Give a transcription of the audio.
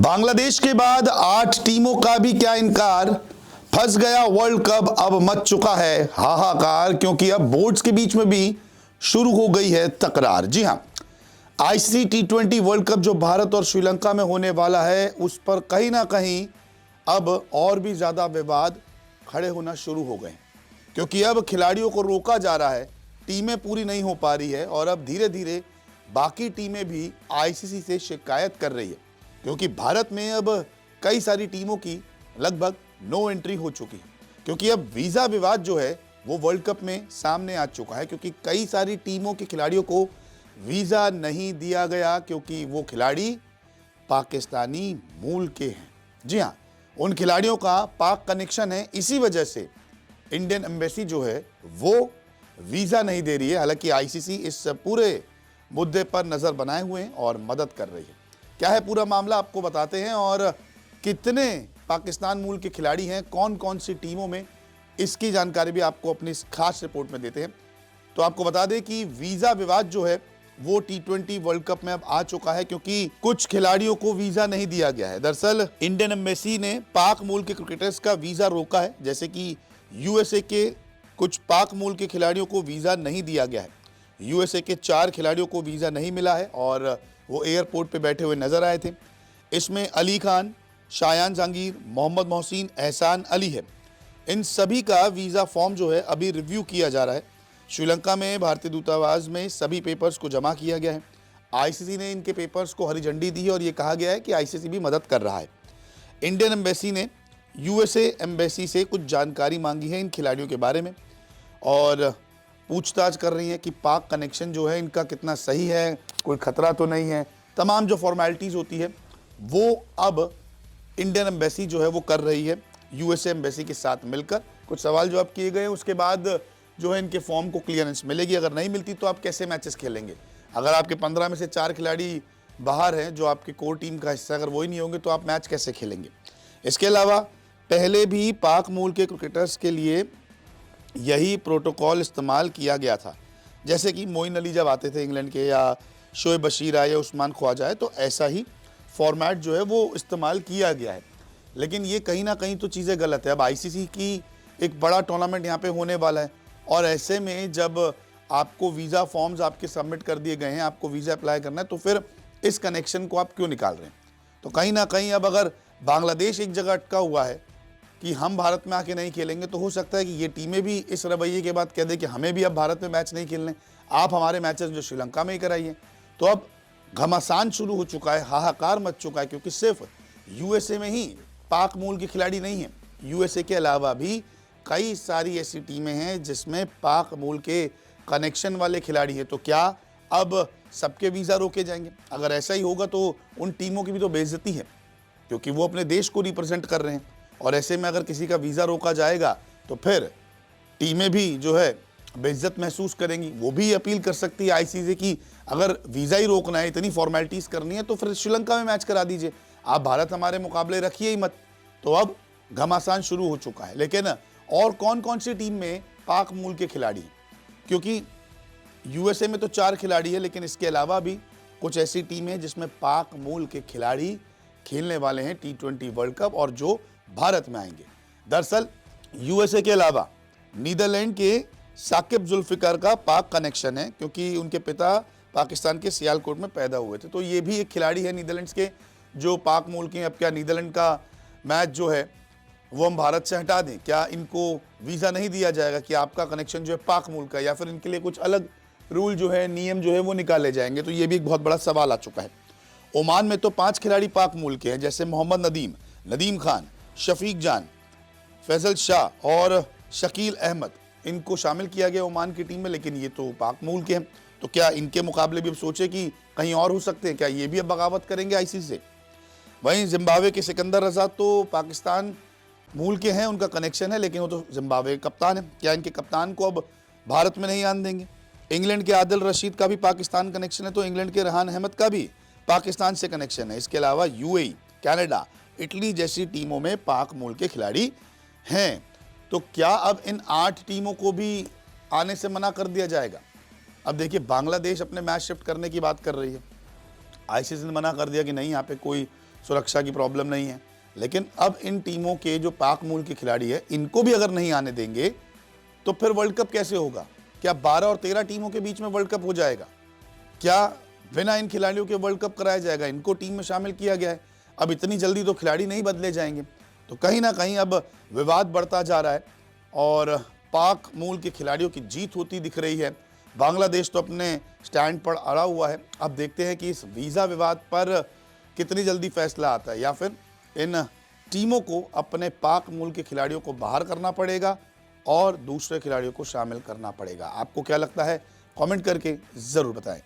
बांग्लादेश के बाद 8 टीमों का भी क्या इनकार, फंस गया वर्ल्ड कप, अब मच चुका है हाहाकार, क्योंकि अब बोर्ड्स के बीच में भी शुरू हो गई है तकरार। जी हां, आईसीसी टी20 वर्ल्ड कप जो भारत और श्रीलंका में होने वाला है, उस पर कहीं ना कहीं अब और भी ज्यादा विवाद खड़े होना शुरू हो गए, क्योंकि अब खिलाड़ियों को रोका जा रहा है, टीमें पूरी नहीं हो पा रही है और अब धीरे धीरे बाकी टीमें भी आईसीसी से शिकायत कर रही है, क्योंकि भारत में अब कई सारी टीमों की लगभग नो एंट्री हो चुकी है, क्योंकि अब वीजा विवाद जो है वो वर्ल्ड कप में सामने आ चुका है, क्योंकि कई सारी टीमों के खिलाड़ियों को वीजा नहीं दिया गया क्योंकि वो खिलाड़ी पाकिस्तानी मूल के हैं। जी हाँ, उन खिलाड़ियों का पाक कनेक्शन है, इसी वजह से इंडियन एम्बेसी जो है वो वीजा नहीं दे रही है। हालांकि आईसीसी इस पूरे मुद्दे पर नजर बनाए हुए हैं और मदद कर रही है। क्या है पूरा मामला आपको बताते हैं, और कितने पाकिस्तान मूल के खिलाड़ी हैं, कौन कौन सी टीमों में, इसकी जानकारी भी आपको अपनी इस खास रिपोर्ट में देते हैं। तो आपको बता दें कि वीजा विवाद जो है वो टी20 वर्ल्ड कप में अब आ चुका है, क्योंकि कुछ खिलाड़ियों को वीजा नहीं दिया गया है। दरअसल इंडियन एम्बेसी ने पाक मूल के क्रिकेटर्स का वीजा रोका है, जैसे कि यूएसए के कुछ पाक मूल के खिलाड़ियों को वीजा नहीं दिया गया है। यूएसए के 4 खिलाड़ियों को वीजा नहीं मिला है और वो एयरपोर्ट पे बैठे हुए नजर आए थे। इसमें अली खान, शायान जहांगीर, मोहम्मद मोहसिन, एहसान अली है। इन सभी का वीजा फॉर्म जो है अभी रिव्यू किया जा रहा है। श्रीलंका में भारतीय दूतावास में सभी पेपर्स को जमा किया गया है। आईसीसी ने इनके पेपर्स को हरी झंडी दी है और ये कहा गया है कि आईसीसी भी मदद कर रहा है। इंडियन एम्बेसी ने यूएसए एम्बेसी से कुछ जानकारी मांगी है इन खिलाड़ियों के बारे में और पूछताछ कर रही है कि पाक कनेक्शन जो है इनका कितना सही है, कोई खतरा तो नहीं है। तमाम जो फॉर्मेलिटीज होती है वो अब इंडियन एम्बेसी जो है वो कर रही है यूएसए एम्बेसी के साथ मिलकर। कुछ सवाल जवाब किए गए, उसके बाद जो है इनके फॉर्म को क्लियरेंस मिलेगी। अगर नहीं मिलती तो आप कैसे मैचेस खेलेंगे? अगर आपके 15 में से 4 खिलाड़ी बाहर हैं जो आपके कोर टीम का हिस्सा, अगर वही नहीं होंगे तो आप मैच कैसे खेलेंगे? इसके अलावा पहले भी पाक मूल के क्रिकेटर्स के लिए यही प्रोटोकॉल इस्तेमाल किया गया था, जैसे कि मोइन अली जब आते थे इंग्लैंड के, या शोएब बशीर आए या उस्मान ख्वाजा आए, तो ऐसा ही फॉर्मेट जो है वो इस्तेमाल किया गया है। लेकिन ये कहीं ना कहीं तो चीज़ें गलत है। अब आईसीसी की एक बड़ा टूर्नामेंट यहाँ पे होने वाला है और ऐसे में जब आपको वीज़ा फॉर्म्स आपके सबमिट कर दिए गए हैं, आपको वीज़ा अप्लाई करना है, तो फिर इस कनेक्शन को आप क्यों निकाल रहे हैं? तो कहीं ना कहीं अब अगर बांग्लादेश एक जगह अटका हुआ है कि हम भारत में आके नहीं खेलेंगे, तो हो सकता है कि ये टीमें भी इस रवैये के बाद कह दें कि हमें भी अब भारत में मैच नहीं खेलने, आप हमारे मैचेस जो श्रीलंका में ही कराइए। तो अब घमासान शुरू हो चुका है, हाहाकार मच चुका है, क्योंकि सिर्फ यूएसए में ही पाक मूल के खिलाड़ी नहीं हैं। यूएसए के अलावा भी कई सारी ऐसी टीमें हैं जिसमें पाक मूल के कनेक्शन वाले खिलाड़ी हैं। तो क्या अब सबके वीज़ा रोके जाएंगे? अगर ऐसा ही होगा तो उन टीमों की भी तो बेइज्जती है, क्योंकि वो अपने देश को रिप्रेजेंट कर रहे हैं। और ऐसे में अगर किसी का वीज़ा रोका जाएगा तो फिर टीमें भी जो है बेइज्जत महसूस करेंगी। वो भी अपील कर सकती है आईसीसी की अगर वीज़ा ही रोकना है, इतनी फॉर्मेलिटीज़ करनी है, तो फिर श्रीलंका में मैच करा दीजिए, आप भारत हमारे मुकाबले रखिए ही मत। तो अब घमासान शुरू हो चुका है। लेकिन और कौन कौन सी टीम में पाक मूल के खिलाड़ी हैं? क्योंकि यूएसए में तो 4 खिलाड़ी है, लेकिन इसके अलावा भी कुछ ऐसी टीमें हैं जिसमें पाक मूल के खिलाड़ी खेलने वाले हैं टी20 वर्ल्ड कप और जो भारत में आएंगे। दरअसल यूएसए के अलावा नीदरलैंड के साकिब जुल्फिकार का पाक कनेक्शन है, क्योंकि उनके पिता पाकिस्तान के सियालकोट में पैदा हुए थे। तो ये भी एक खिलाड़ी है नीदरलैंड्स के जो पाक मूल के। अब क्या नीदरलैंड का मैच जो है वो हम भारत से हटा दें? क्या इनको वीज़ा नहीं दिया जाएगा कि आपका कनेक्शन जो है पाक मूल का, या फिर इनके लिए कुछ अलग रूल जो है, नियम जो है वो निकाले जाएंगे? तो ये भी एक बहुत बड़ा सवाल आ चुका है। ओमान में तो 5 खिलाड़ी पाक मूल के हैं, जैसे मोहम्मद नदीम, नदीम खान, शफीक जान, फैसल शाह और शकील अहमद, इनको शामिल किया गया ओमान की टीम में, लेकिन ये तो पाक मूल के हैं। तो क्या इनके मुकाबले भी अब सोचे कि कहीं और हो सकते हैं? क्या ये भी अब बगावत करेंगे आईसीसी से? वहीं जिम्बाब्वे के सिकंदर रजा तो पाकिस्तान मूल के हैं, उनका कनेक्शन है, लेकिन वो तो जिम्बाब्वे के कप्तान है। क्या इनके कप्तान को अब भारत में नहीं आने देंगे? इंग्लैंड के आदिल रशीद का भी पाकिस्तान कनेक्शन है, तो इंग्लैंड के रेहान अहमद का भी पाकिस्तान से कनेक्शन है। इसके अलावा यूएई, कनाडा, इटली जैसी टीमों में पाक मूल के खिलाड़ी हैं। तो क्या अब इन 8 टीमों को भी आने से मना कर दिया जाएगा? अब देखिए, बांग्लादेश अपने मैच शिफ्ट करने की बात कर रही है, आईसीसी ने मना कर दिया कि नहीं, यहाँ पे कोई सुरक्षा की प्रॉब्लम नहीं है। लेकिन अब इन टीमों के जो पाक मूल के खिलाड़ी है, इनको भी अगर नहीं आने देंगे तो फिर वर्ल्ड कप कैसे होगा? क्या 12 और 13 टीमों के बीच में वर्ल्ड कप हो जाएगा? क्या बिना इन खिलाड़ियों के वर्ल्ड कप कराया जाएगा? इनको टीम में शामिल किया गया है, अब इतनी जल्दी तो खिलाड़ी नहीं बदले जाएंगे। तो कहीं ना कहीं अब विवाद बढ़ता जा रहा है और पाक मूल के खिलाड़ियों की जीत होती दिख रही है। बांग्लादेश तो अपने स्टैंड पर अड़ा हुआ है। अब देखते हैं कि इस वीज़ा विवाद पर कितनी जल्दी फैसला आता है, या फिर इन टीमों को अपने पाक मूल के खिलाड़ियों को बाहर करना पड़ेगा और दूसरे खिलाड़ियों को शामिल करना पड़ेगा। आपको क्या लगता है? कमेंट करके ज़रूर बताएं।